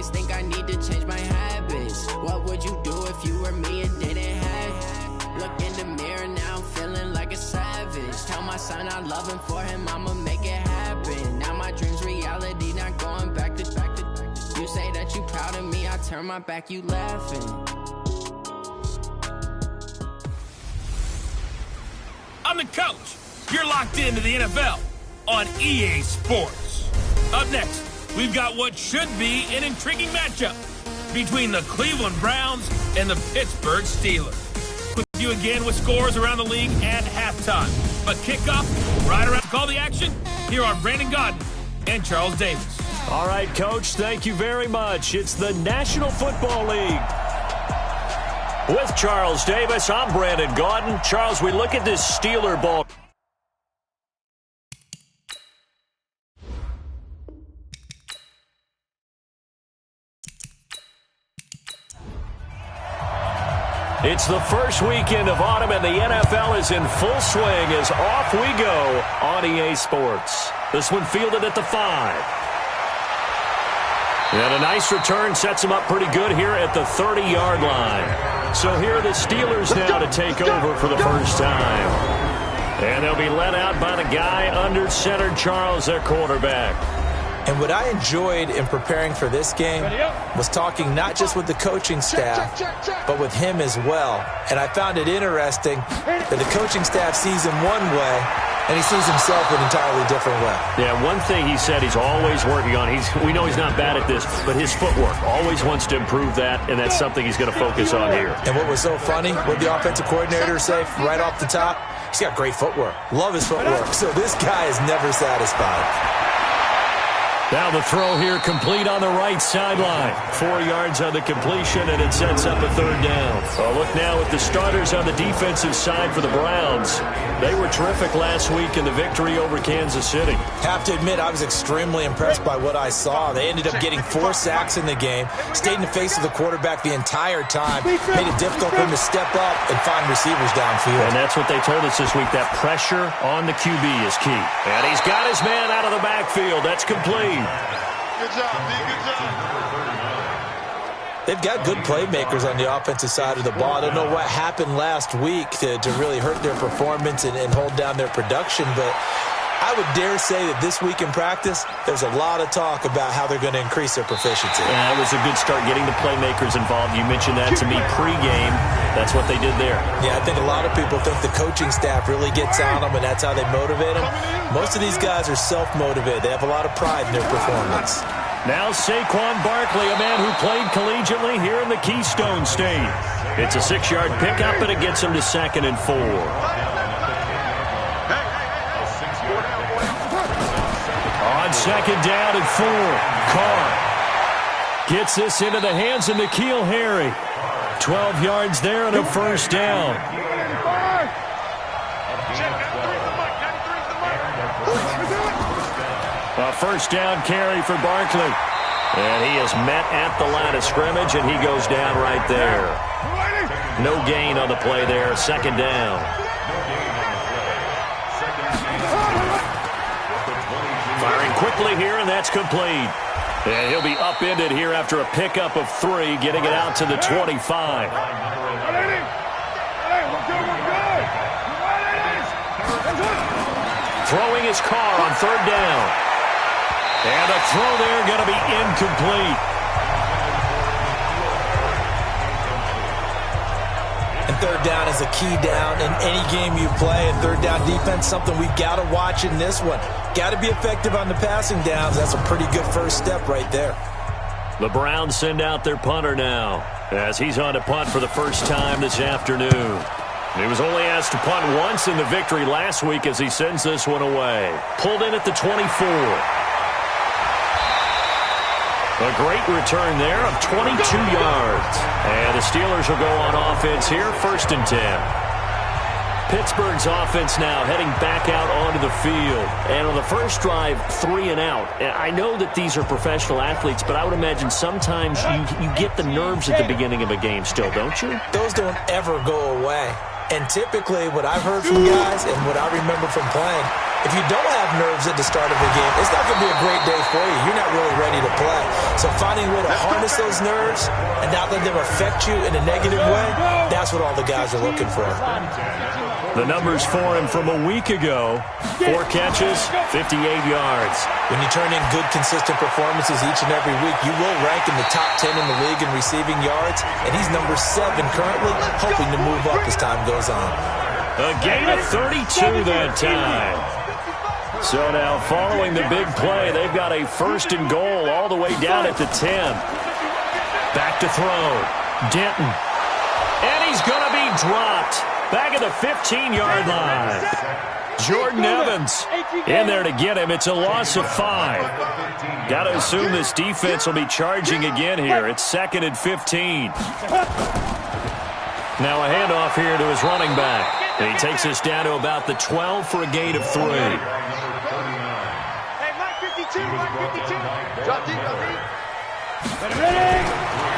always think I need to change my habits. What would you do if you were me and didn't have? Look in the mirror now, I'm feeling like a savage. Tell my son I love him, for him I'ma make it happen. Now my dream's reality, not going back to. You say that you proud of me, I turn my back, you laughing. I'm the coach. You're locked into the NFL on EA Sports. Up next, we've got what should be an intriguing matchup between the Cleveland Browns and the Pittsburgh Steelers. With you again with scores around the league at halftime. But kickoff, right around to call the action, here are Brandon Gaudin and Charles Davis. All right, Coach, thank you very much. It's the National Football League. With Charles Davis, I'm Brandon Gaudin. Charles, we look at this Steeler ball. It's the first weekend of autumn, and the NFL is in full swing as off we go on EA Sports. This one fielded at the 5. And a nice return sets them up pretty good here at the 30-yard line. So here are the Steelers now to take over for the first time. And they'll be led out by the guy under center, Charles, their quarterback. And what I enjoyed in preparing for this game was talking not just with the coaching staff, but with him as well. And I found it interesting that the coaching staff sees him one way, and he sees himself an entirely different way. Yeah, one thing he said he's always working on, we know he's not bad at this, but his footwork, always wants to improve that, and that's something he's going to focus on here. And what was so funny, what the offensive coordinator say right off the top, he's got great footwork. Love his footwork. So this guy is never satisfied. Now the throw here complete on the right sideline. 4 yards on the completion, and it sets up a third down. A look now at the starters on the defensive side for the Browns. They were terrific last week in the victory over Kansas City. Have to admit, I was extremely impressed by what I saw. They ended up getting 4 sacks in the game, stayed in the face of the quarterback the entire time, made it difficult for him to step up and find receivers downfield. And that's what they told us this week, that pressure on the QB is key. And he's got his man out of the backfield. That's complete. Good job, B. Good job. They've got good playmakers on the offensive side of the ball. I don't know what happened last week to really hurt their performance and hold down their production, but I would dare say that this week in practice, there's a lot of talk about how they're going to increase their proficiency. Yeah, it was a good start getting the playmakers involved. You mentioned that to me pregame. That's what they did there. Yeah, I think a lot of people think the coaching staff really gets on them, and that's how they motivate them. Most of these guys are self-motivated. They have a lot of pride in their performance. Now Saquon Barkley, a man who played collegiately here in the Keystone State. It's a 6-yard pickup, and it gets him to 2nd and 4. On 2nd down and 4, Carr gets this into the hands of N'Keal Harry. 12 yards there and a first down. A first down carry for Barkley. And he is met at the line of scrimmage, and he goes down right there. No gain on the play there, 2nd down. Firing quickly here, and that's complete. And he'll be upended here after a pickup of 3, getting it out to the 25. Throwing his Carr on 3rd down. And a throw there going to be incomplete. And 3rd down is a key down in any game you play. And 3rd down defense, something we've got to watch in this one. Got to be effective on the passing downs. That's a pretty good first step right there. The Browns send out their punter now, as he's on to punt for the first time this afternoon. He was only asked to punt once in the victory last week as he sends this one away. Pulled in at the 24. A great return there of 22 yards. And the Steelers will go on offense here, 1st and 10. Pittsburgh's offense now heading back out onto the field. And on the first drive, 3 and out. And I know that these are professional athletes, but I would imagine sometimes you get the nerves at the beginning of a game still, don't you? Those don't ever go away. And typically what I've heard from guys and what I remember from playing, if you don't have nerves at the start of a game, it's not going to be a great day for you. You're not really ready to play. So finding a way to harness those nerves and not let them affect you in a negative way, that's what all the guys are looking for. The numbers for him from a week ago: 4 catches, 58 yards. When you turn in good, consistent performances each and every week, you will rank in the top 10 in the league in receiving yards, and he's number 7 currently, hoping to move up as time goes on. A gain of 32 that time. So now, following the big play, they've got a 1st and goal all the way down at the 10. Back to throw. Denton. And he's going to be dropped. Back at the 15-yard line. Jordan Evans in there to get him. It's a loss of 5. Got to assume this defense will be charging again here. It's 2nd and 15. Now a handoff here to his running back. And he takes us down to about the 12 for a gain of 3.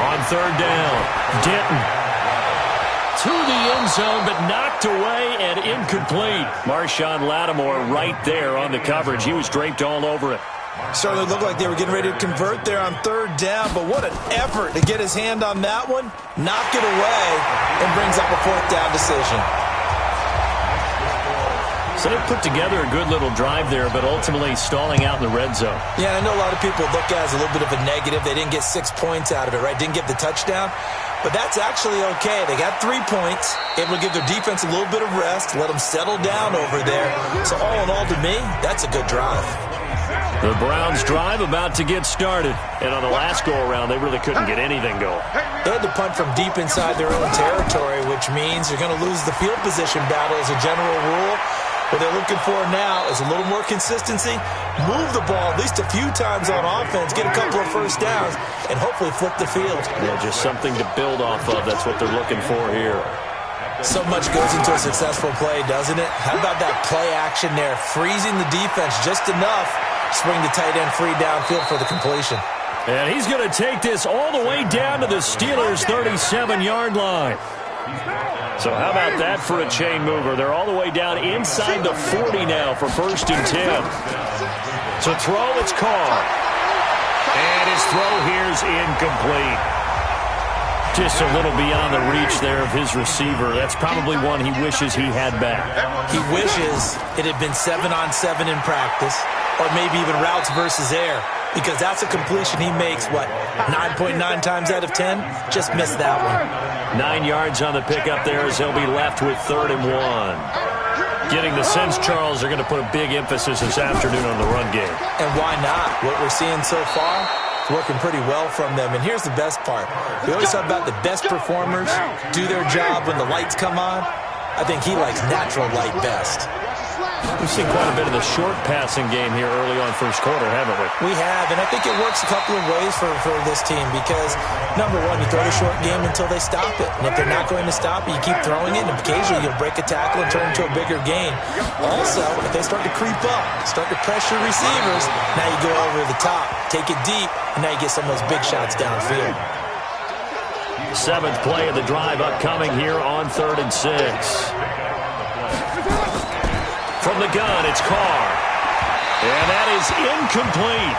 On 3rd down, Denton. To the end zone, but knocked away and incomplete. Marshawn Lattimore right there on the coverage. He was draped all over it. Certainly looked like they were getting ready to convert there on 3rd down, but what an effort to get his hand on that one, knock it away, and brings up a 4th down decision. So they put together a good little drive there, but ultimately stalling out in the red zone. Yeah, I know a lot of people look at it as a little bit of a negative. They didn't get 6 points out of it, right? Didn't get the touchdown. But that's actually okay. They got 3 points, able to give their defense a little bit of rest, let them settle down over there. So all in all, to me, that's a good drive. The Browns drive about to get started. And on the last go-around, they really couldn't get anything going. They had to punt from deep inside their own territory, which means they're going to lose the field position battle as a general rule. What they're looking for now is a little more consistency, move the ball at least a few times on offense, get a couple of 1st downs, and hopefully flip the field. Yeah, just something to build off of. That's what they're looking for here. So much goes into a successful play, doesn't it? How about that play action there, freezing the defense just enough, swing the tight end free downfield for the completion. And he's going to take this all the way down to the Steelers' 37-yard line. So how about that for a chain mover? They're all the way down inside the 40 now for 1st and 10. To throw, it's Carr. And his throw here's incomplete. Just a little beyond the reach there of his receiver. That's probably one he wishes he had back. He wishes it had been 7-on-7 in practice, or maybe even routes versus air, because that's a completion he makes, 9.9 times out of 10? Just missed that one. 9 yards on the pickup there as they'll be left with 3rd and 1. Getting the sense, Charles, they're going to put a big emphasis this afternoon on the run game. And why not? What we're seeing so far, it's working pretty well from them. And here's the best part. We always talk about the best performers do their job when the lights come on. I think he likes natural light best. We've seen quite a bit of the short passing game here early on 1st quarter, haven't we? We have, and I think it works a couple of ways for this team because, number one, you throw the short game until they stop it. And if they're not going to stop it, you keep throwing it, and occasionally you'll break a tackle and turn it into a bigger gain. Also, if they start to creep up, start to pressure receivers, now you go over the top, take it deep, and now you get some of those big shots downfield. 7th play of the drive upcoming here on 3rd and 6. From the gun, it's Carr. And that is incomplete.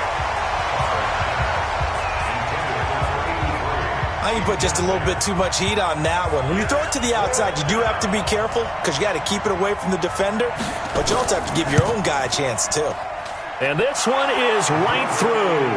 I think you put just a little bit too much heat on that one. When you throw it to the outside, you do have to be careful because you got to keep it away from the defender, but you also have to give your own guy a chance too. And this one is right through.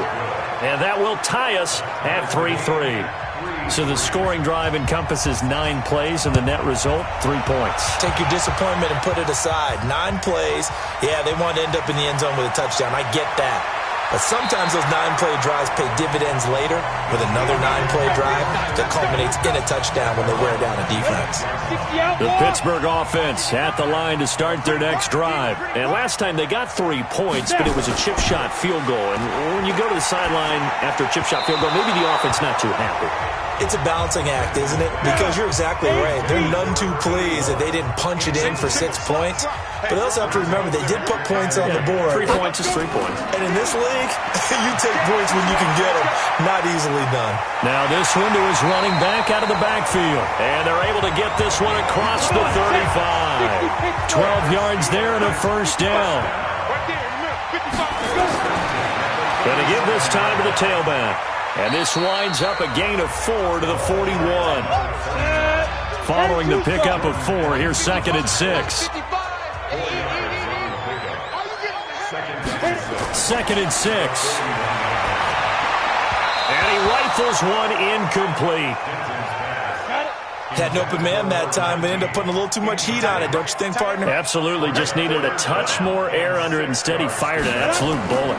And that will tie us at 3-3. So the scoring drive encompasses 9 plays, and the net result, 3 points. Take your disappointment and put it aside. 9 plays. Yeah, they want to end up in the end zone with a touchdown. I get that. But sometimes those 9-play drives pay dividends later with another 9-play drive that culminates in a touchdown when they wear down a defense. The Pittsburgh offense at the line to start their next drive. And last time they got 3 points, but it was a chip shot field goal. And when you go to the sideline after a chip shot field goal, maybe the offense not too happy. It's a balancing act, isn't it? Because you're exactly right. They're none too pleased that they didn't punch it in for 6 points. But they also have to remember they did put points on the board. 3 points is 3 points. And in this league, you take points when you can get them. Not easily done. Now this one to his running back out of the backfield. And they're able to get this one across the 35. 12 yards there and a first down. Going to give this time to the tailback. And this winds up a gain of 4 to the 41. Following the pickup of 4, here's 2nd and 6. 2nd and 6. And he rifles one incomplete. Had an open man that time, but ended up putting a little too much heat on it, don't you think, partner? Absolutely. Just needed a touch more air under it. Instead, he fired an absolute bullet.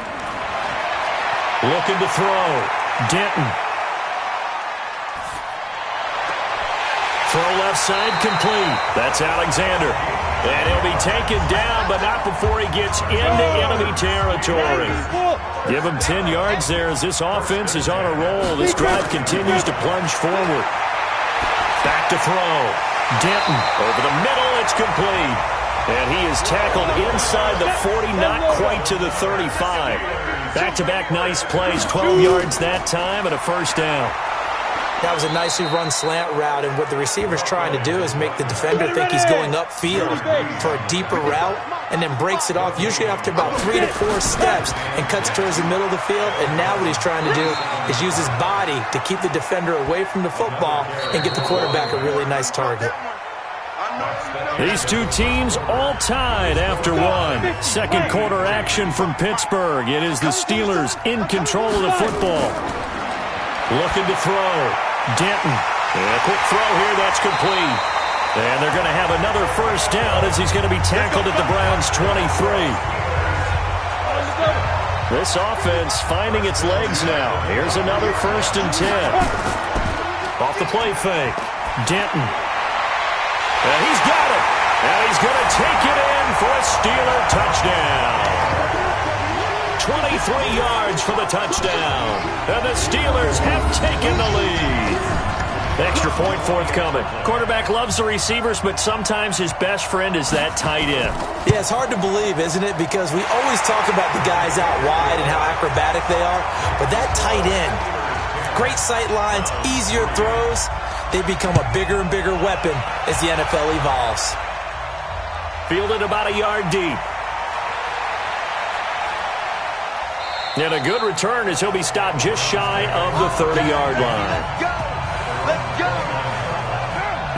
Looking to throw. Denton. Throw left side complete. That's Alexander. And he'll be taken down, but not before he gets into enemy territory. Give him 10 yards there as this offense is on a roll. This drive continues to plunge forward. Back to throw. Denton over the middle. It's complete. And he is tackled inside the 40, not quite to the 35. Back-to-back nice plays, 12 yards that time and a first down. That was a nicely run slant route, and what the receiver's trying to do is make the defender think he's going upfield for a deeper route and then breaks it off, usually after about 3 to 4 steps, and cuts towards the middle of the field. And now what he's trying to do is use his body to keep the defender away from the football and get the quarterback a really nice target. These two teams all tied after one. Second quarter action from Pittsburgh. It is the Steelers in control of the football. Looking to throw. Denton. And a quick throw here. That's complete. And they're going to have another first down as he's going to be tackled at the Browns' 23. This offense finding its legs now. Here's another 1st and 10. Off the play fake. Denton. And he's got it. And he's going to take it in for a Steeler touchdown. 23 yards for the touchdown. And the Steelers have taken the lead. Extra point forthcoming. Quarterback loves the receivers, but sometimes his best friend is that tight end. Yeah, it's hard to believe, isn't it? Because we always talk about the guys out wide and how acrobatic they are. But that tight end, great sight lines, easier throws. They become a bigger and bigger weapon as the NFL evolves. Fielded about a yard deep. And a good return as he'll be stopped just shy of the 30-yard line.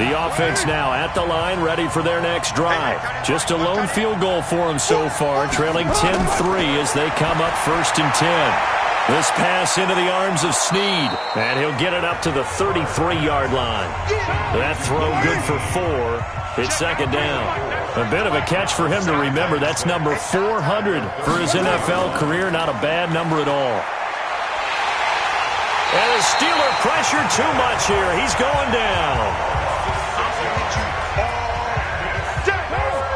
The offense now at the line, ready for their next drive. Just a lone field goal for them so far, trailing 10-3 as they come up 1st and 10. This pass into the arms of Snead, and he'll get it up to the 33-yard line. That throw good for 4. It's 2nd down. A bit of a catch for him to remember. That's number 400 for his NFL career. Not a bad number at all. And the Steeler pressure too much here. He's going down.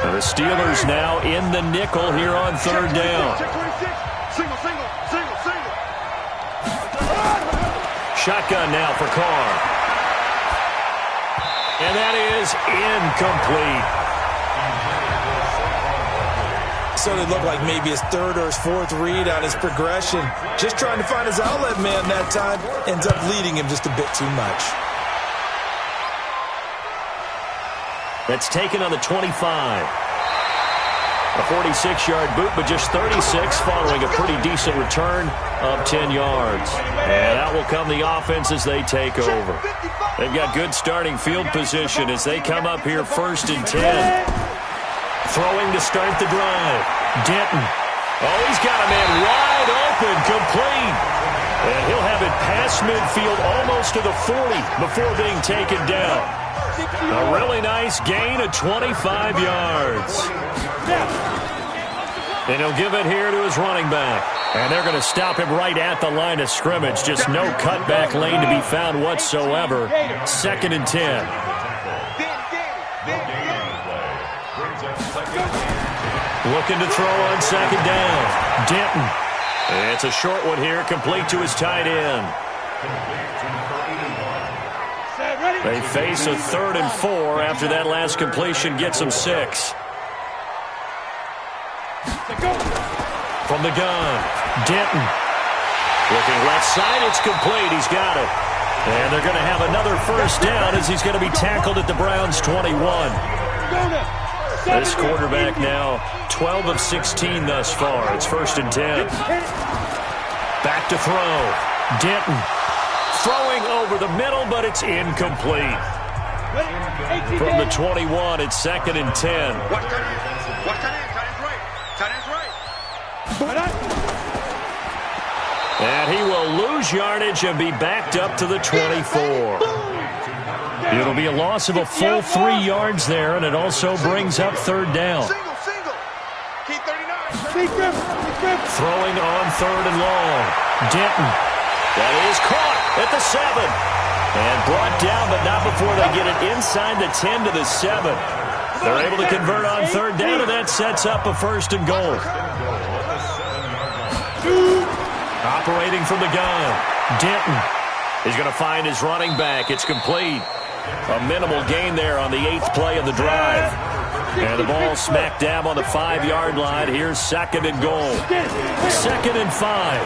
And the Steelers now in the nickel here on 3rd down. Shotgun now for Carr. And that is incomplete. So it looked like maybe his 3rd or his 4th read on his progression. Just trying to find his outlet man that time. Ends up leading him just a bit too much. That's taken on the 25. A 46-yard boot, but just 36 following a pretty decent return of 10 yards. And out will come the offense as they take over. They've got good starting field position as they come up here 1st and 10. Throwing to start the drive. Denton. Oh, he's got a man wide open, complete. And he'll have it past midfield almost to the 40 before being taken down. A really nice gain of 25 yards. And he'll give it here to his running back. And they're going to stop him right at the line of scrimmage. Just no cutback lane to be found whatsoever. 2nd and 10. Looking to throw on 2nd down. Denton. And it's a short one here, complete to his tight end. They face a 3rd and 4 after that last completion gets them 6. From the gun, Denton. Looking left side, it's complete. He's got it. And they're going to have another first down as he's going to be tackled at the Browns' 21. This quarterback now 12 of 16 thus far. It's 1st and 10. Back to throw. Denton throwing over the middle, but it's incomplete. From the 21, it's 2nd and 10. And he will lose yardage and be backed up to the 24. It'll be a loss of a full 3 yards there, and it also brings up 3rd down. Throwing on 3rd and long. Denton. That is caught at the 7. And brought down, but not before they get it inside the 10 to the 7. They're able to convert on 3rd down, and that sets up a 1st and goal. Operating from the gun. Denton is going to find his running back. It's complete. A minimal gain there on the 8th play of the drive. And the ball smack dab on the 5-yard line. Here's 2nd and goal. 2nd and 5.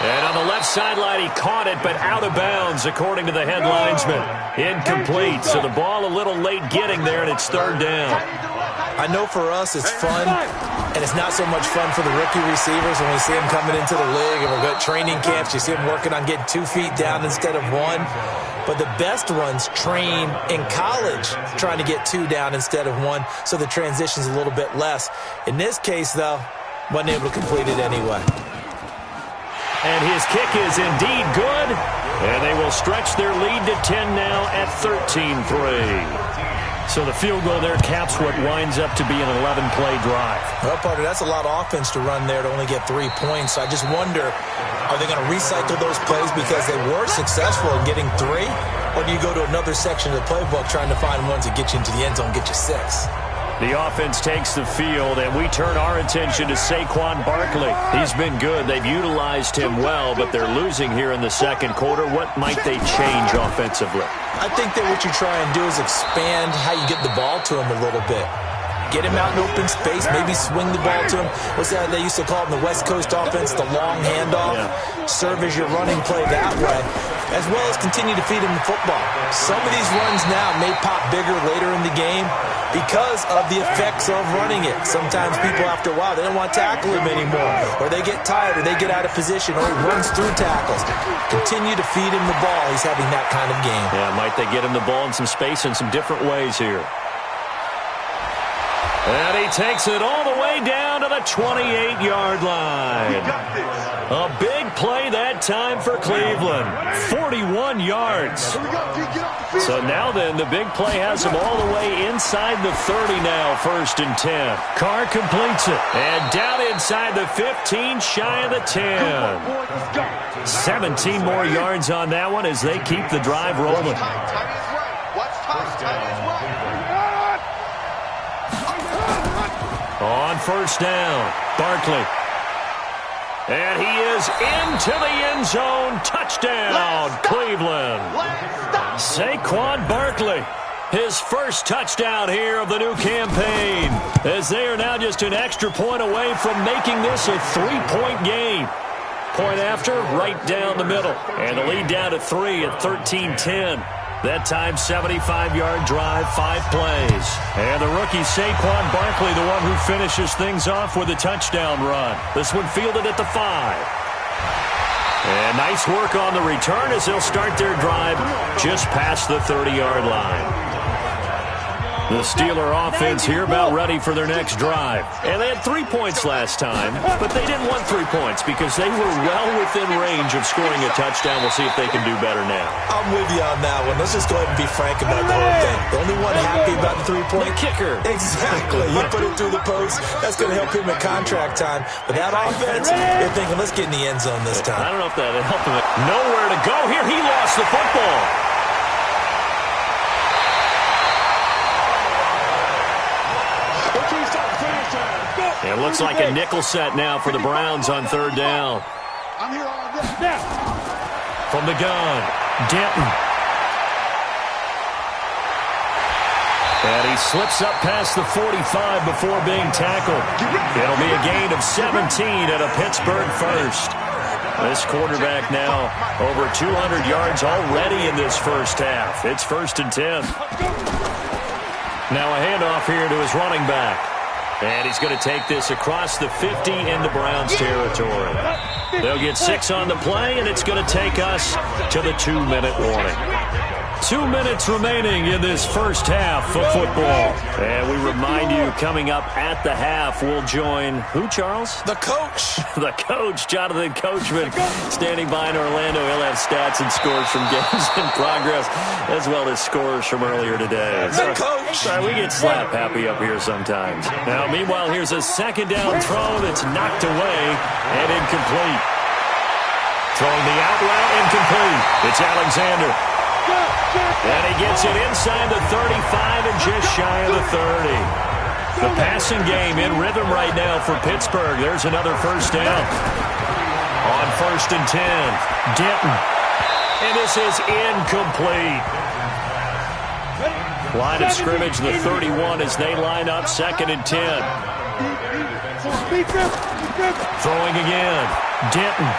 And on the left sideline, he caught it, but out of bounds, according to the head linesman. Incomplete. So the ball a little late getting there, and it's 3rd down. I know for us it's fun, and it's not so much fun for the rookie receivers when we see them coming into the league, and we've got training camps. You see them working on getting 2 feet down instead of 1. But the best ones train in college trying to get 2 down instead of 1, so the transition's a little bit less. In this case, though, wasn't able to complete it anyway. And his kick is indeed good, and they will stretch their lead to 10 now at 13-3. So the field goal there caps what winds up to be an 11-play drive. Well, Parker, that's a lot of offense to run there to only get 3 points. I just wonder, are they going to recycle those plays because they were successful in getting 3? Or do you go to another section of the playbook trying to find ones that get you into the end zone and get you 6? The offense takes the field, and we turn our attention to Saquon Barkley. He's been good. They've utilized him well, but they're losing here in the 2nd quarter. What might they change offensively? I think that what you try and do is expand how you get the ball to him a little bit. Get him out in open space, maybe swing the ball to him. What's that they used to call it in the West Coast offense, the long handoff? Yeah. Serve as your running play that way, as well as continue to feed him the football. Some of these runs now may pop bigger later in the game because of the effects of running it. Sometimes people, after a while, they don't want to tackle him anymore, or they get tired, or they get out of position, or he runs through tackles. Continue to feed him the ball. He's having that kind of game. Yeah, might they get him the ball in some space in some different ways here. And he takes it all the way down to the 28-yard line. A big play that time for Cleveland. 41 yards. So now then, the big play has him all the way inside the 30 now, 1st and 10. Carr completes it. And down inside the 15, shy of the 10. 17 more yards on that one as they keep the drive rolling. On 1st down, Barkley. And he is into the end zone. Touchdown, Cleveland. Saquon Barkley, his first touchdown here of the new campaign, as they are now just an extra point away from making this a 3-point game. Point after, right down the middle. And the lead down to 3 at 13-10. That time, 75-yard drive, 5 plays. And the rookie Saquon Barkley, the one who finishes things off with a touchdown run. This one fielded at the 5. And nice work on the return as they'll start their drive just past the 30-yard line. The Steeler offense here about ready for their next drive. And they had 3 points last time, but they didn't want 3 points because they were well within range of scoring a touchdown. We'll see if they can do better now. I'm with you on that one. Let's just go ahead and be frank about the whole thing. The only one happy about the 3-point? The kicker. Exactly. You put it through the post. That's going to help him at contract time. But that offense, you're thinking, let's get in the end zone this time. I don't know if that'll help him. Nowhere to go here. He lost the football. It looks like a nickel set now for the Browns on 3rd down. From the gun, Denton. And he slips up past the 45 before being tackled. It'll be a gain of 17 and a Pittsburgh first. This quarterback now over 200 yards already in this first half. It's 1st and 10. Now a handoff here to his running back. And he's going to take this across the 50 into Browns territory. They'll get 6 on the play, and it's going to take us to the 2-minute warning. 2 minutes remaining in this first half of football. And we remind you, coming up at the half, we'll join who, Charles? The coach. The coach, Jonathan Coachman, standing by in Orlando. He'll have stats and scores from games in progress, as well as scores from earlier today. The coach. We get slap happy up here sometimes. Now, meanwhile, here's a second down throw that's knocked away and incomplete. Throwing the out route, incomplete. It's Alexander. And he gets it inside the 35 and just shy of the 30. The passing game in rhythm right now for Pittsburgh. There's another first down. On 1st and 10, Denton. And this is incomplete. Line of scrimmage, the 31 as they line up 2nd and 10. Throwing again, Denton.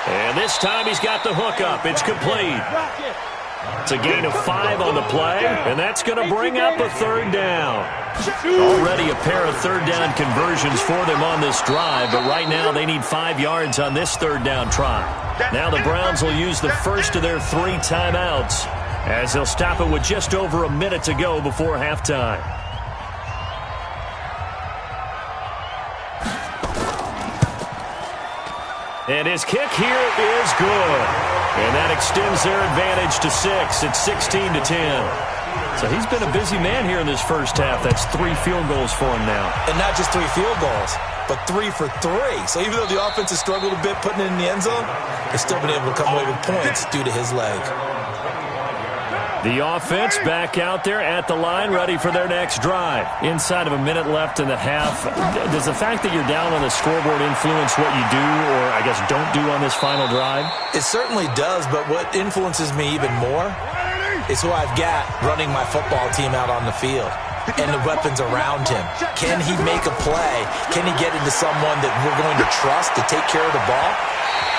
And this time he's got the hook up. It's complete. It's a gain of 5 on the play, and that's going to bring up a 3rd down. Already a pair of 3rd down conversions for them on this drive, but right now they need 5 yards on this 3rd down try. Now the Browns will use the first of their 3 timeouts, as they'll stop it with just over a minute to go before halftime. And his kick here is good. And that extends their advantage to 6. It's 16 to 10. So he's been a busy man here in this first half. That's 3 field goals for him now. And not just 3 field goals, but 3 for 3. So even though the offense has struggled a bit putting it in the end zone, they've still been able to come away with points due to his leg. The offense back out there at the line, ready for their next drive. Inside of a minute left in the half, does the fact that you're down on the scoreboard influence what you do, or I guess don't do on this final drive? It certainly does, but what influences me even more is who I've got running my football team out on the field and the weapons around him. Can he make a play? Can he get into someone that we're going to trust to take care of the ball?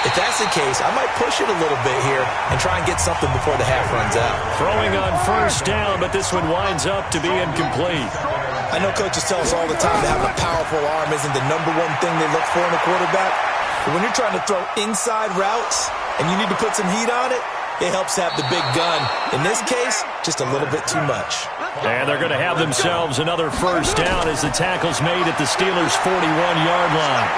If that's the case, I might push it a little bit here and try and get something before the half runs out. Throwing on 1st down, but this one winds up to be incomplete. I know coaches tell us all the time that having a powerful arm isn't the #1 thing they look for in a quarterback. But when you're trying to throw inside routes and you need to put some heat on it, it helps have the big gun. In this case, just a little bit too much. And they're going to have themselves another first down as the tackle's made at the Steelers' 41-yard line.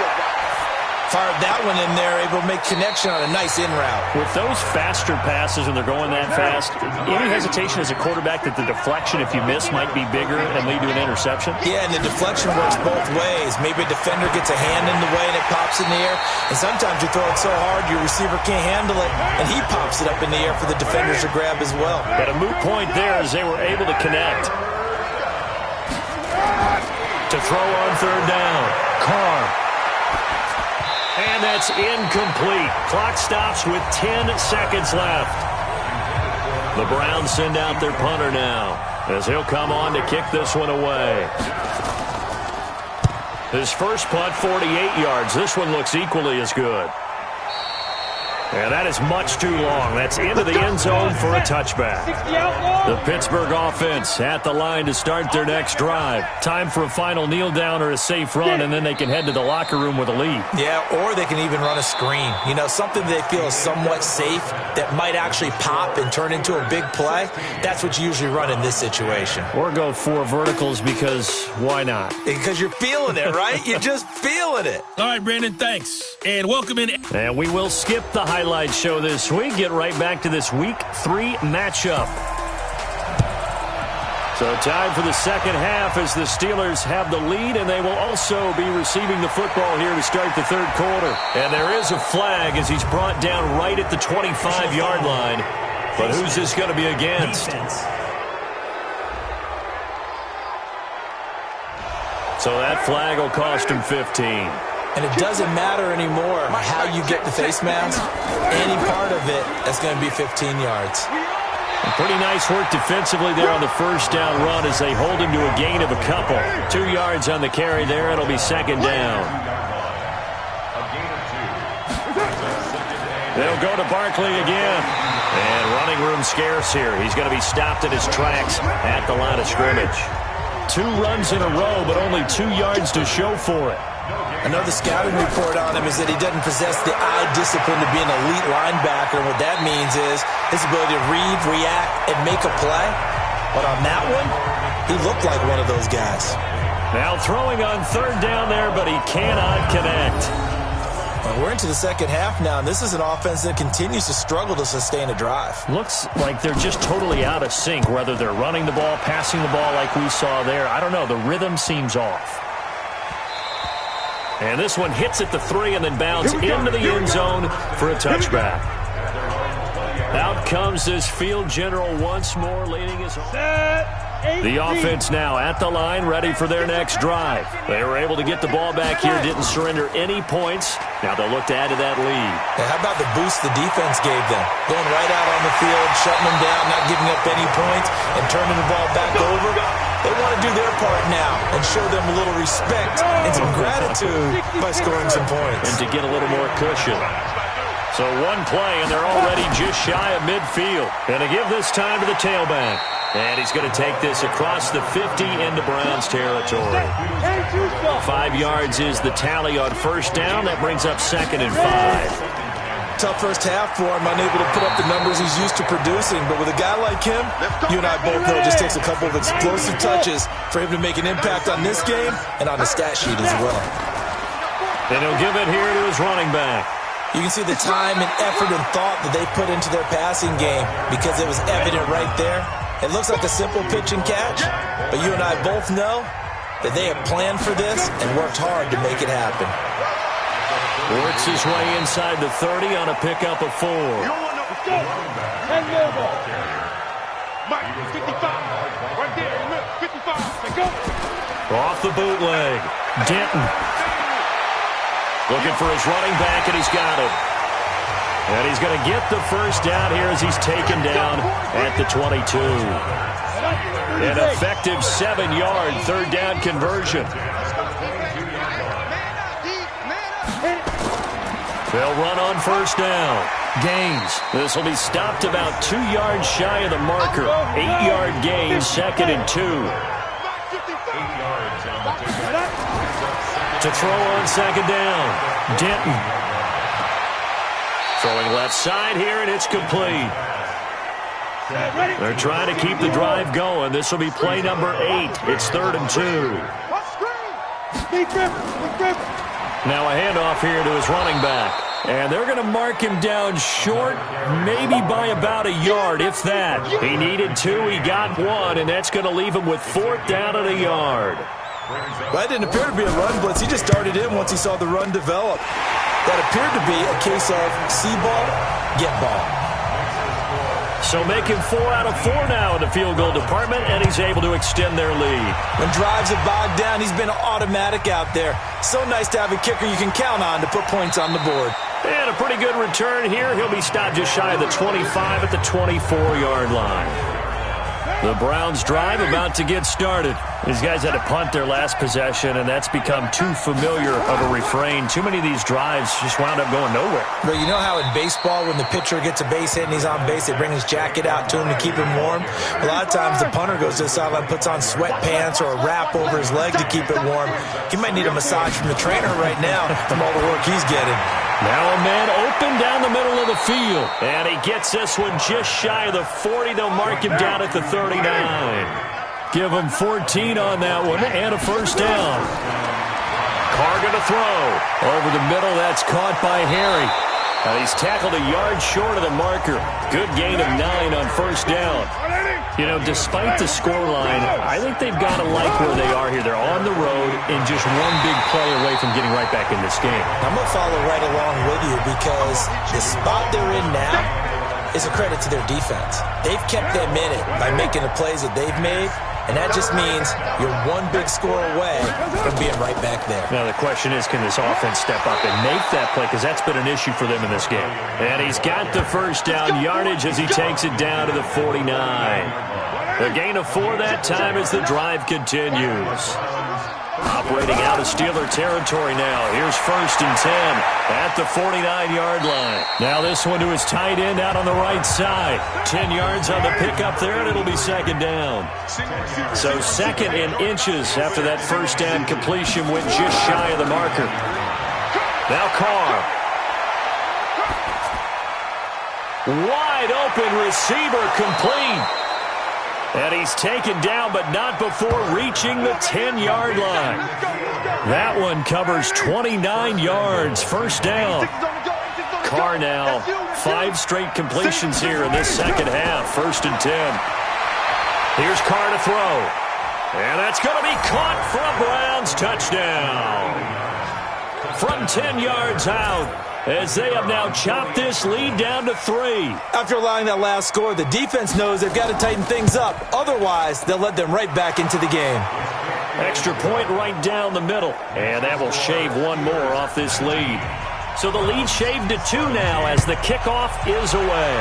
Fired that one in there, able to make connection on a nice in route. With those faster passes, and they're going that fast, any hesitation as a quarterback that the deflection, if you miss, might be bigger and lead to an interception? Yeah, and the deflection works both ways. Maybe a defender gets a hand in the way and it pops in the air. And sometimes you throw it so hard your receiver can't handle it, and he pops it up in the air for the defenders to grab as well. But a moot point there as they were able to connect. To throw on 3rd down, Carr. And that's incomplete. Clock stops with 10 seconds left. The Browns send out their punter now as he'll come on to kick this one away. His first punt, 48 yards. This one looks equally as good. And that is much too long. That's into the end zone for a touchback. The Pittsburgh offense at the line to start their next drive. Time for a final kneel down or a safe run, and then they can head to the locker room with a lead. Yeah, or they can even run a screen. You know, something they feel is somewhat safe that might actually pop and turn into a big play. That's what you usually run in this situation. Or go 4 verticals because why not? Because you're feeling it, right? You're just feeling it. All right, Brandon, thanks. And welcome in. And we will skip the highlight show this week. Get right back to this Week 3 matchup. So time for the second half as the Steelers have the lead, and they will also be receiving the football here to start the 3rd quarter. And there is a flag as he's brought down right at the 25-yard line. But who's this going to be against? So that flag will cost him 15. And it doesn't matter anymore how you get the face mask. Any part of it, that's going to be 15 yards. Pretty nice work defensively there on the first down run as they hold him to a gain of a couple. 2 yards on the carry there. It'll be second down. They'll go to Barkley again. And running room scarce here. He's going to be stopped in his tracks at the line of scrimmage. 2 runs in a row, but only 2 yards to show for it. I know the scouting report on him is that he doesn't possess the eye discipline to be an elite linebacker. And what that means is his ability to read, react, and make a play. But on that one, he looked like one of those guys. Now throwing on third down there, but he cannot connect. Well, we're into the second half now, and this is an offense that continues to struggle to sustain a drive. Looks like they're just totally out of sync, whether they're running the ball, passing the ball like we saw there. I don't know. The rhythm seems off. And this one hits at the 3 and then bounds into the end zone for a touchback. Out comes this field general once more, leading his The offense now at the line, ready for their next drive. They were able to get the ball back here, didn't surrender any points. Now they'll look to add to that lead. And how about the boost the defense gave them? Going right out on the field, shutting them down, not giving up any points, and turning the ball back over. They want to do their part now and show them a little respect and some gratitude by scoring some points. And to get a little more cushion. So one play, and they're already just shy of midfield. And to give this time to the tailback. And he's going to take this across the 50 into Browns territory. 5 yards is the tally on first down. That brings up 2nd and 5. Tough first half for him, unable to put up the numbers he's used to producing. But with a guy like him, you and I both know it just takes a couple of explosive touches for him to make an impact on this game and on the stat sheet as well. And he'll give it here to his running back. You can see the time and effort and thought that they put into their passing game because it was evident right there. It looks like a simple pitch and catch, but you and I both know that they have planned for this and worked hard to make it happen. Works his way inside the 30 on a pickup of 4. Off the bootleg. Denton. Looking for his running back, and he's got him. And he's going to get the first down here as he's taken down at the 22. An effective 7-yard third down conversion. They'll run on first down. Gains. This will be stopped about 2 yards shy of the marker. 8-yard gain, 2nd and 2. To throw on second down. Denton. Throwing left side here, and it's complete. They're trying to keep the drive going. This will be play number 8. It's 3rd and 2. Now a handoff here to his running back. And they're going to mark him down short, maybe by about a yard, if that. He needed 2, he got 1, and that's going to leave him with 4th down and a yard. Well, that didn't appear to be a run blitz. He just darted in once he saw the run develop. That appeared to be a case of see ball, get ball. So making 4 out of 4 now in the field goal department, and he's able to extend their lead. When drives have bogged down, he's been automatic out there. So nice to have a kicker you can count on to put points on the board. And a pretty good return here. He'll be stopped just shy of the 25 at the 24-yard line. The Browns drive about to get started. These guys had to punt their last possession, and that's become too familiar of a refrain. Too many of these drives just wound up going nowhere. But you know how in baseball, when the pitcher gets a base hit and he's on base, they bring his jacket out to him to keep him warm? A lot of times the punter goes to the sideline, puts on sweatpants or a wrap over his leg to keep it warm. He might need a massage from the trainer right now from all the work he's getting. Now a man open down the middle of the field. And he gets this one just shy of the 40. They'll mark him down at the 39. Give him 14 on that one and a first down. Carr going to throw. Over the middle, that's caught by Harry. He's tackled a yard short of the marker. Good gain of 9 on first down. You know, despite the scoreline, I think they've got to like where they are here. They're on the road and just one big play away from getting right back in this game. I'm going to follow right along with you because the spot they're in now is a credit to their defense. They've kept them in it by making the plays that they've made, and that just means you're one big score away from being right back there. Now the question is, can this offense step up and make that play, because that's been an issue for them in this game. And he's got the first down yardage as he takes it down to the 49. A gain of 4 that time as the drive continues. Operating out of Steeler territory now. Here's 1st and 10 at the 49-yard line. Now this one to his tight end out on the right side. 10 yards on the pickup there, and it'll be 2nd down. So 2nd and inches after that first down completion went just shy of the marker. Now Carr. Wide open receiver complete. And he's taken down, but not before reaching the 10-yard line. That one covers 29 yards. 1st down. Carr now, 5 straight completions here in this second half. 1st and 10. Here's Carr to throw. And that's going to be caught for a Browns touchdown. From 10 yards out, as they have now chopped this lead down to 3. After allowing that last score, the defense knows they've got to tighten things up. Otherwise, they'll let them right back into the game. Extra point right down the middle. And that will shave one more off this lead. So the lead shaved to 2 now as the kickoff is away.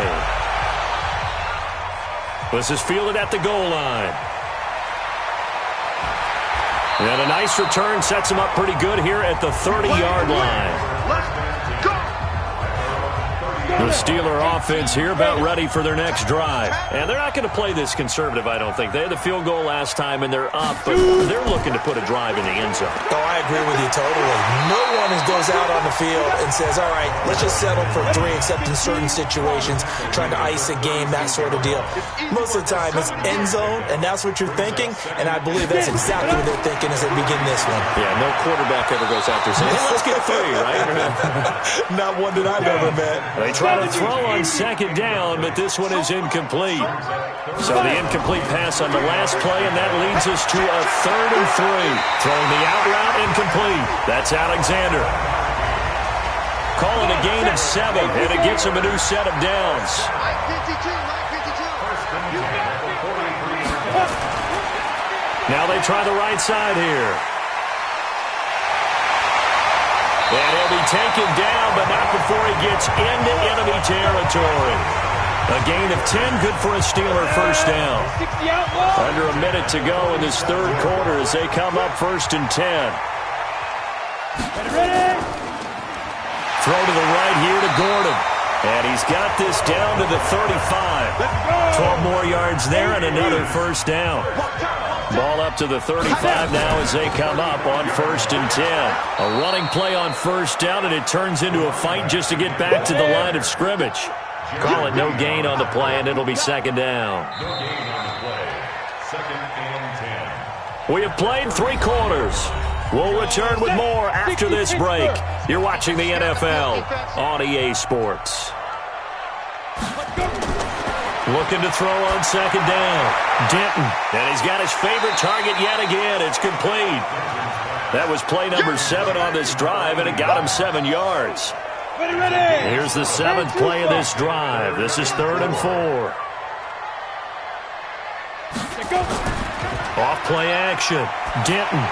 This is fielded at the goal line. And a nice return sets him up pretty good here at the 30-yard line. The Steeler offense here about ready for their next drive. And they're not going to play this conservative, I don't think. They had the field goal last time, and they're up, but they're looking to put a drive in the end zone. Oh, I agree with you totally. No one goes out on the field and says, all right, let's just settle for 3, except in certain situations, trying to ice a game, that sort of deal. Most of the time, it's end zone, and that's what you're thinking, and I believe that's exactly what they're thinking as they begin this one. Yeah, no quarterback ever goes out there saying, hey, let's get 3, right? Not one that I've ever met. They try to throw on 2nd down, but this one is incomplete. So the incomplete pass on the last play, and that leads us to a 3rd and 3. Throwing the out route, incomplete. That's Alexander. Calling a gain of 7, and it gets him a new set of downs. Now they try the right side here. And he'll be taken down, but not before he gets into enemy territory. A gain of 10, good for a Steeler 1st down. Under a minute to go in this 3rd quarter as they come up 1st and 10. Throw to the right here to Gordon. And he's got this down to the 35. 12 more yards there and another 1st down. Ball up to the 35 now as they come up on 1st and 10. A running play on 1st down, and it turns into a fight just to get back to the line of scrimmage. Call it no gain on the play, and it'll be 2nd down. We have played 3 quarters. We'll return with more after this break. You're watching the NFL on EA Sports. Looking to throw on 2nd down. Denton. And he's got his favorite target yet again. It's complete. That was play number 7 on this drive, and it got him 7 yards. Here's the 7th play of this drive. This is 3rd and 4. Off play action. Denton.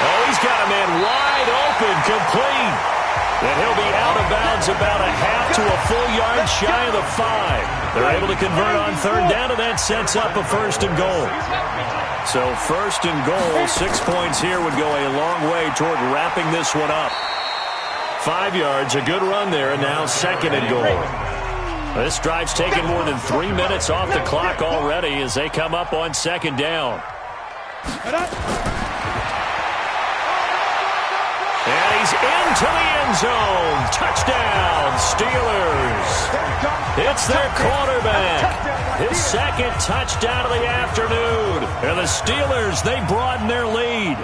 Oh, he's got a man wide open, complete. And he'll be out of bounds about a half to a full yard shy of the 5. They're able to convert on 3rd down, and that sets up a 1st and goal. So 1st and goal, 6 points here would go a long way toward wrapping this one up. 5 yards, a good run there, and now 2nd and goal. This drive's taken more than 3 minutes off the clock already as they come up on 2nd down. And he's into the end zone. Touchdown, Steelers. It's their quarterback. His 2nd touchdown of the afternoon. And the Steelers, they broaden their lead.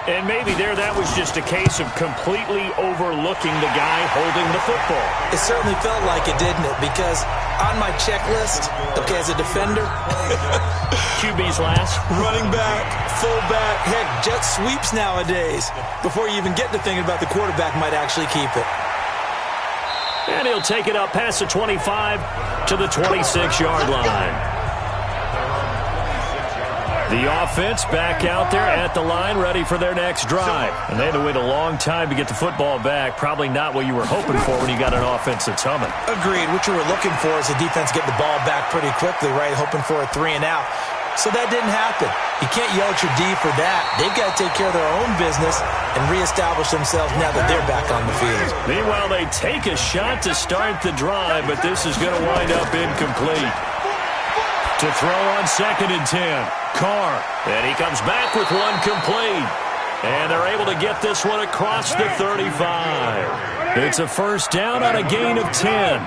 And maybe that was just a case of completely overlooking the guy holding the football. It certainly felt like it, didn't it? Because on my checklist, okay, as a defender, QB's last. Running back, fullback, heck, jet sweeps nowadays. Before you even get to thinking about the quarterback might actually keep it. And he'll take it up past the 25 to the 26-yard line. The offense back out there at the line, ready for their next drive. And they had to wait a long time to get the football back. Probably not what you were hoping for when you got an offense that's humming. Agreed. What you were looking for is the defense getting the ball back pretty quickly, right? Hoping for a 3 and out. So that didn't happen. You can't yell at your D for that. They've got to take care of their own business and reestablish themselves now that they're back on the field. Meanwhile, they take a shot to start the drive, but this is going to wind up incomplete. To throw on 2nd and 10. Carr. And he comes back with one complete. And they're able to get this one across the 35. It's a first down on a gain of 10.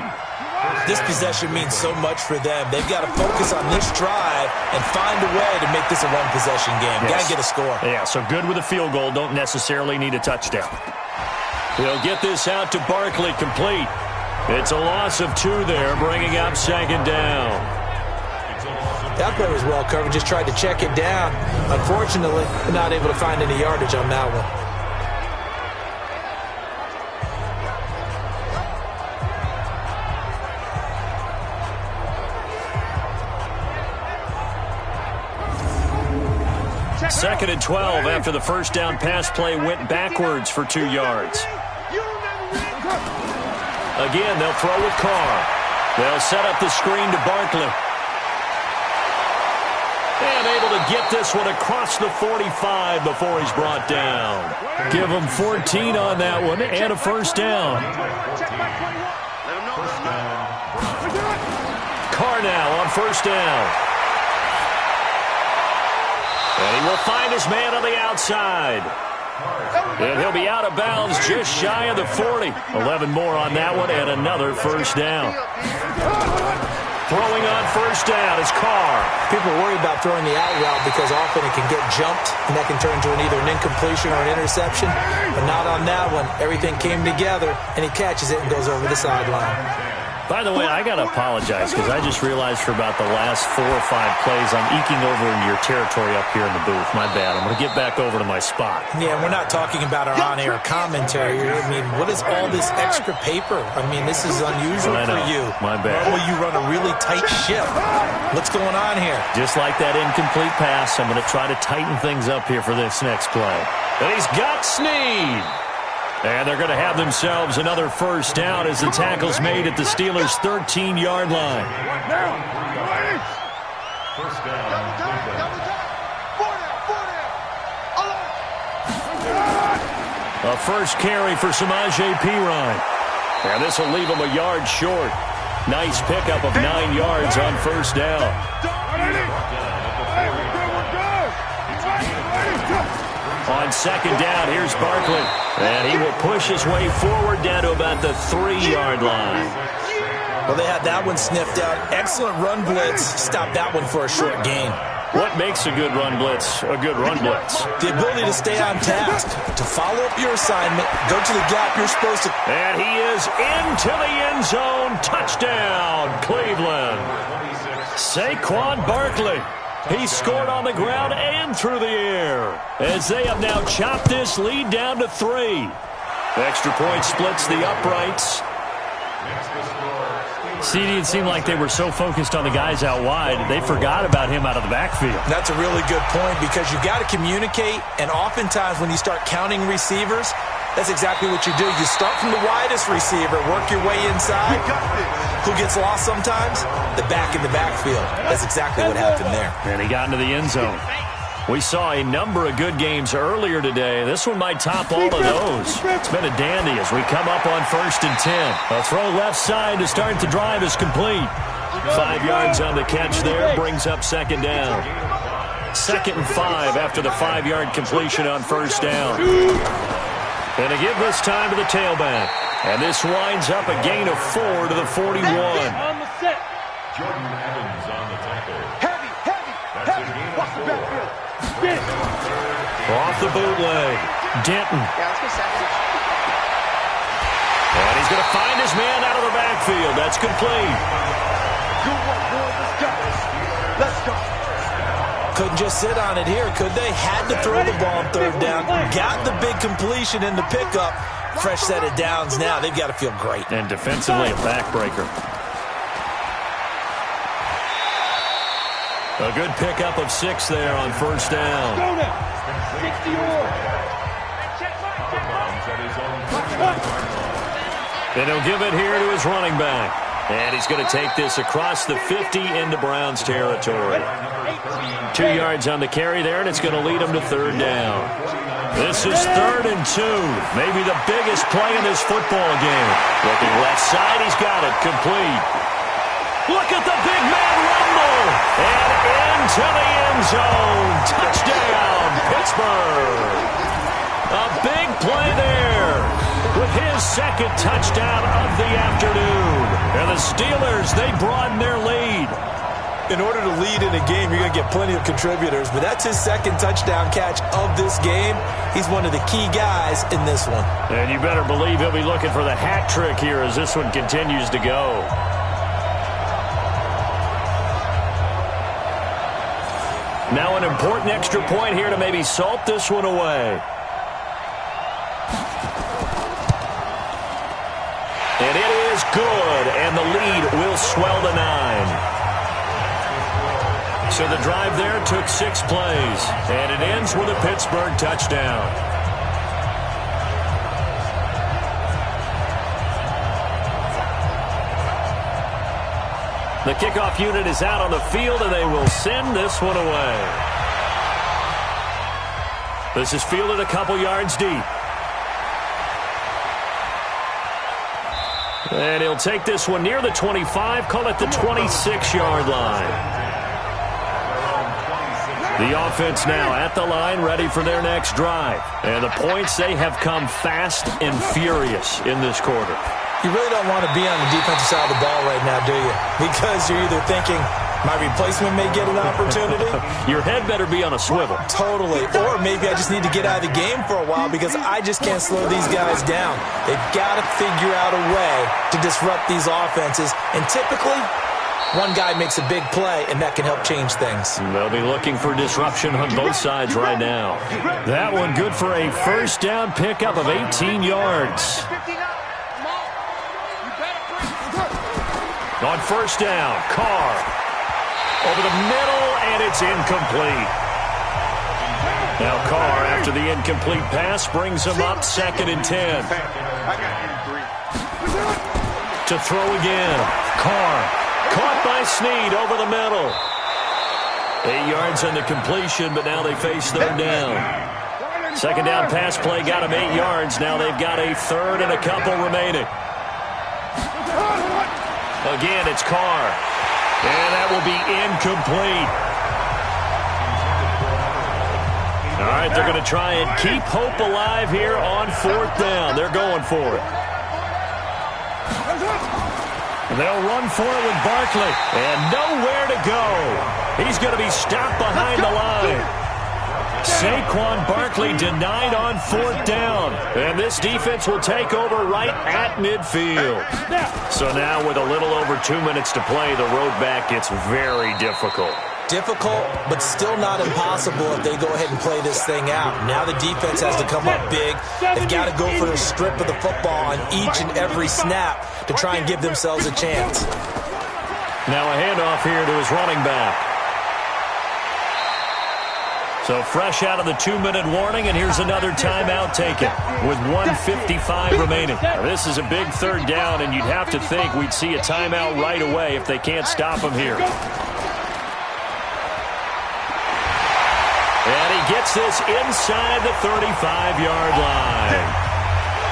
This possession means so much for them. They've got to focus on this drive and find a way to make this a one-possession game. Yes. Got to get a score. Yeah, so good with a field goal. Don't necessarily need a touchdown. He'll get this out to Barkley, complete. It's a loss of 2 there, bringing up 2nd down. That play was well covered. Just tried to check it down. Unfortunately, not able to find any yardage on that one. Second and 12 after the first down pass play went backwards for 2 yards. Again, they'll throw with Carr. They'll set up the screen to Barkley. And able to get this one across the 45 before he's brought down. Give him 14 on that one and a first down. Carr now on first down. And he will find his man on the outside. And he'll be out of bounds just shy of the 40. 11 more on that one and another first down. Throwing on first down is Carr. People worry about throwing the out route because often it can get jumped, and that can turn into either an incompletion or an interception. But not on that one. Everything came together, and he catches it and goes over the sideline. By the way, I got to apologize because I just realized for about the last 4 or 5 plays I'm eking over into your territory up here in the booth. My bad. I'm going to get back over to my spot. Yeah, we're not talking about our on-air commentary. I mean, what is all this extra paper? I mean, this is unusual for you. My bad. Well, you run a really tight ship. What's going on here? Just like that incomplete pass, I'm going to try to tighten things up here for this next play. And he's got Snead. And they're going to have themselves another first down as the tackle's made at the Steelers' 13-yard line. A first carry for Samaje Perine. And this will leave him a yard short. Nice pickup of 9 yards on first down. On second down, here's Barkley. And he will push his way forward down to about the 3-yard line. Well, they had that one sniffed out. Excellent run blitz. Stopped that one for a short gain. What makes a good run blitz a good run blitz? The ability to stay on task, to follow up your assignment, go to the gap you're supposed to. And he is into the end zone. Touchdown, Cleveland. Saquon Barkley. He scored on the ground and through the air as they have now chopped this lead down to 3. Extra point splits the uprights. CD, it seemed like they were so focused on the guys out wide, they forgot about him out of the backfield. That's a really good point because you've got to communicate, and oftentimes when you start counting receivers, that's exactly what you do. You start from the widest receiver, work your way inside. Who gets lost sometimes? The back in the backfield. That's exactly what happened there. And he got into the end zone. We saw a number of good games earlier today. This one might top all of those. It's been a dandy as we come up on 1st and 10. A throw left side to start the drive is complete. 5 yards on the catch there, brings up second down. 2nd and 5 after the 5-yard completion on first down. And to give this time to the tailback. And this winds up a gain of 4 to the 41. On the set. Jordan Evans on the tackle. Heavy. Watch the backfield. Spin. Off the bootleg. Denton. Yeah, let's go second. And he's going to find his man out of the backfield. That's complete. Good work, boys. Let's go. Couldn't just sit on it here, could they? Had to throw the ball on 3rd down. Got the big completion in the pickup. Fresh set of downs now. They've got to feel great. And defensively, a backbreaker. A good pickup of 6 there on first down. Go now. 60 more. And he'll give it here to his running back. And he's going to take this across the 50 into Browns territory. 2 yards on the carry there, and it's going to lead him to third down. This is 3rd and 2. Maybe the biggest play in this football game. Looking left side, he's got it. Complete. Look at the big man rumble. And into the end zone. Touchdown, Pittsburgh. A big play there with his 2nd touchdown of the afternoon. And the Steelers, they broaden their lead. In order to lead in a game, you're going to get plenty of contributors, but that's his 2nd touchdown catch of this game. He's one of the key guys in this one. And you better believe he'll be looking for the hat trick here as this one continues to go. Now an important extra point here to maybe salt this one away. And it is good, and the lead will swell to 9. So the drive there took 6 plays, and it ends with a Pittsburgh touchdown. The kickoff unit is out on the field, and they will send this one away. This is fielded a couple yards deep. And he'll take this one near the 25, call it the 26-yard line. The offense now at the line, ready for their next drive. And the points, they have come fast and furious in this quarter. You really don't want to be on the defensive side of the ball right now, do you? Because you're either thinking, my replacement may get an opportunity. Your head better be on a swivel. Totally. Or maybe I just need to get out of the game for a while because I just can't slow these guys down. They've got to figure out a way to disrupt these offenses. And typically, one guy makes a big play, and that can help change things. They'll be looking for disruption on both sides right now. That one good for a first down pickup of 18 yards. On first down, Carr. Over the middle, and it's incomplete. Now Carr, after the incomplete pass, brings him up 2nd and 10. To throw again. Carr, caught by Snead over the middle. 8 yards on the completion, but now they face third down. 2nd down pass play got him 8 yards. Now they've got a 3rd and a couple remaining. Again, it's Carr. And that will be incomplete. All right, they're going to try and keep hope alive here on 4th down. They're going for it. They'll run for it with Barkley. And nowhere to go. He's going to be stopped behind the line. Saquon Barkley denied on 4th down. And this defense will take over right at midfield. So now with a little over 2 minutes to play, the road back gets very difficult. Difficult, but still not impossible if they go ahead and play this thing out. Now the defense has to come up big. They've got to go for the strip of the football on each and every snap to try and give themselves a chance. Now a handoff here to his running back. So fresh out of the 2-minute warning, and here's another timeout taken with 1:55 remaining. Now, this is a big 3rd down, and you'd have to think we'd see a timeout right away if they can't stop him here. And he gets this inside the 35-yard line.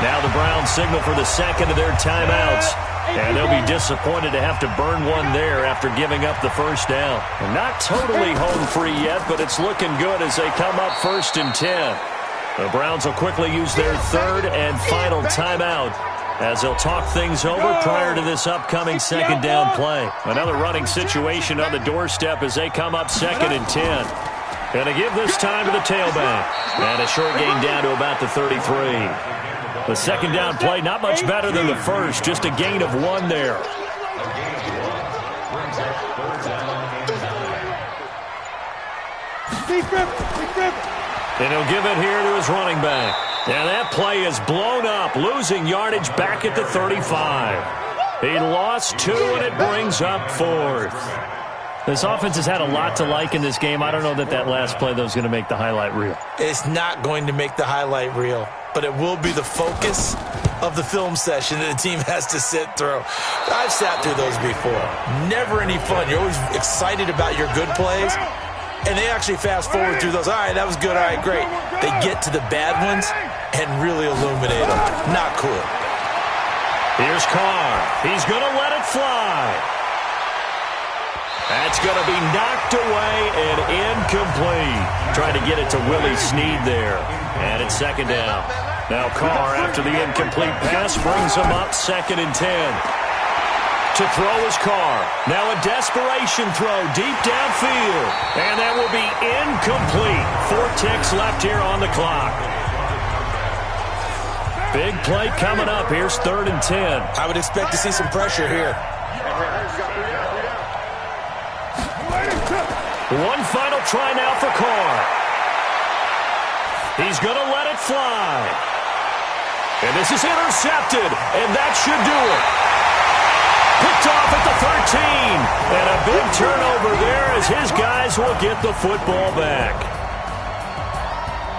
Now the Browns signal for the 2nd of their timeouts. And they'll be disappointed to have to burn one there after giving up the first down. Not totally home free yet, but it's looking good as they come up 1st and 10. The Browns will quickly use their 3rd and final timeout as they'll talk things over prior to this upcoming 2nd down play. Another running situation on the doorstep as they come up 2nd and 10. Going to give this time to the tailback. And a short gain down to about the 33. The 2nd down play, not much better than the first, just a gain of 1 there. And he'll give it here to his running back. And that play is blown up, losing yardage back at the 35. He lost 2, and it brings up 4th. This offense has had a lot to like in this game. I don't know that last play, though, is going to make the highlight reel. It's not going to make the highlight reel, but it will be the focus of the film session that the team has to sit through. I've sat through those before. Never any fun. You're always excited about your good plays, and they actually fast forward through those. All right, that was good. All right, great. They get to the bad ones and really illuminate them. Not cool. Here's Carr. He's going to let it fly. That's going to be knocked away and incomplete. Trying to get it to Willie Snead there. And it's second down. Now Carr, after the incomplete pass, brings him up 2nd and 10. To throw is Carr. Now a desperation throw deep downfield. And that will be incomplete. 4 ticks left here on the clock. Big play coming up. Here's 3rd and 10. I would expect to see some pressure here. One final try now for Carr. He's going to let it fly. And this is intercepted, and that should do it. Picked off at the 13. And a big turnover there as his guys will get the football back.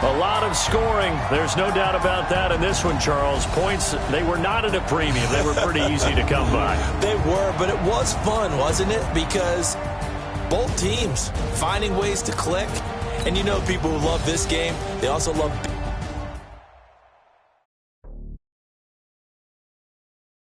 A lot of scoring. There's no doubt about that in this one, Charles. Points, they were not at a premium. They were pretty easy to come by. They were, but it was fun, wasn't it? Because both teams finding ways to click. And you know people who love this game, they also love